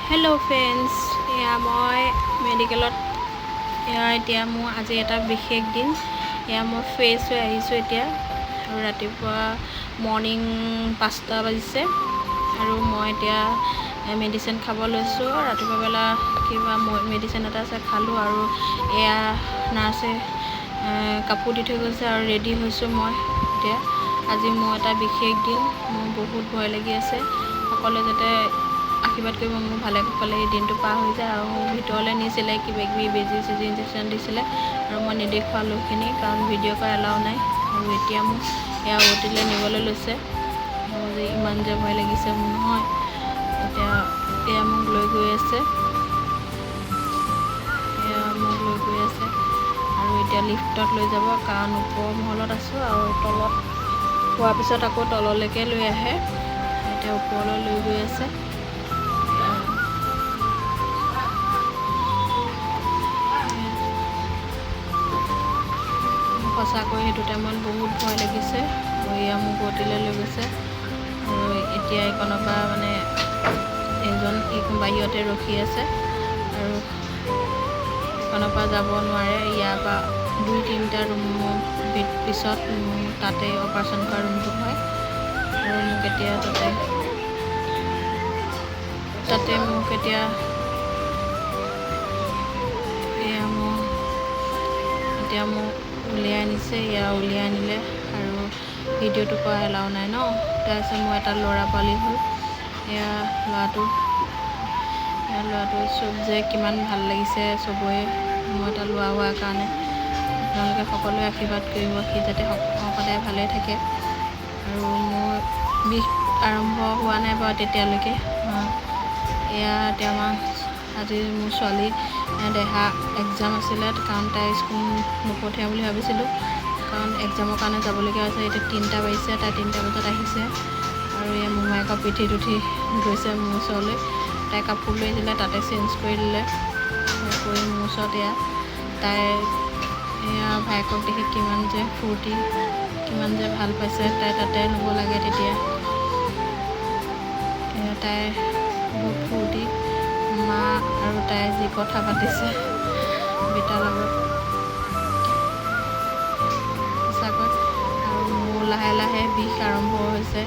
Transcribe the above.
Hello' friends, মই মেডিকেলত এতিয়া মোৰ আজি এটা বিশেষ দিন। মই ফ্ৰেছ হৈ আহিছোঁ এতিয়া, আৰু ৰাতিপুৱা মৰ্ণিং 5টা বাজিছে, আৰু মই এতিয়া মেডিচিন খাব লৈছোঁ। ৰাতিপুৱা বেলা কিবা মেডিচিন এটা আছে, খালোঁ। আৰু এয়া নাৰ্ছে কাপোৰ দি থৈ গৈছে, আৰু ৰেডি হৈছোঁ মই এতিয়া। আজি মোৰ এটা বিশেষ দিন, মোৰ বহুত ভয় লাগি আছে। সকলোৱে যাতে আশীৰ্বাদ কৰিব, মোৰ ভালে কুশলে এই দিনটো পাৰ হৈ যায়। আৰু ভিতৰলৈ নিছিলে, কিবাকিবি বেজি চেজি ইঞ্জেকশ্যন দিছিলে, আৰু মই নেদেখুৱালোঁ সেইখিনি, কাৰণ ভিডিঅ' কৰা এলাও নাই। আৰু এতিয়া মোক এয়া অ'টিলৈ নিবলৈ লৈছে। মোৰ যে ইমান যে ভয় লাগিছে মোৰ নহয়। এতিয়া এয়া মোক লৈ গৈ আছে, আৰু এতিয়া লিফ্টত লৈ যাব, কাৰণ ওপৰ মহলত আছোঁ, আৰু তলত হোৱাৰ পিছত আকৌ তললৈকে লৈ আহে। এতিয়া ওপৰলৈ লৈ গৈ আছে। সঁচাকৈ সেইটো টাইমত বহুত ভয় লাগিছে। আৰু এয়া মোক অ'টিলৈ লৈ গৈছে, আৰু এতিয়া এইকণৰ পৰা মানে এজন বাহিৰতে ৰখি আছে, আৰু এইকণৰ পৰা যাব নোৱাৰে। ইয়াৰ পৰা 2-3টা ৰুমৰ পিছত তাতে অপাৰেশ্যন কৰা ৰুমটো হয়, আৰু মোক এতিয়া তাতে মোক এতিয়া মোক উলিয়াই আনিছে। উলিয়াই আনিলে, আৰু ভিডিঅ'টো কৰা এলাও নাই ন। তাৰপিছত মোৰ এটা ল'ৰা পোৱালি হ'ল। ল'ৰাটো চব যে কিমান ভাল লাগিছে চবৰে, মোৰ এটা ল'ৰা হোৱাৰ কাৰণে। আপোনালোকে সকলোৱে আশীৰ্বাদ কৰিব, সি যাতে সদায় ভালে থাকে। আৰু মোৰ বিষ আৰম্ভ হোৱা নাই বাৰু তেতিয়ালৈকে। এতিয়া আজি মোৰ ছোৱালী দেহা এক্সাম আছিলে, কাৰণ তাই স্কুল নপঠিয়াম বুলি ভাবিছিলোঁ, কাৰণ এক্সামৰ কাৰণে যাবলগীয়া হৈছে। এতিয়া 3টা বাজিছে, তাই 3টা বজাত আহিছে, আৰু এই মোমায়েকৰ পিঠিত উঠি গৈছে মোৰ ওচৰলৈ। তাই কাপোৰ লৈ আহিছিলে, তাতে চেঞ্জ কৰি দিলে, কৰি মোৰ ওচৰত তাই ভায়েকক দেখি কিমান যে ফূৰ্তি, কিমান যে ভাল পাইছে। তাই তাতে ল'ব লাগে তেতিয়া। তাই বহুত ফূৰ্তি, মা আৰু তাই যি কথা পাতিছে বেটাৰ লগত, সঁচাকৈ। আৰু মোৰ লাহে লাহে বিষ আৰম্ভ হৈছে।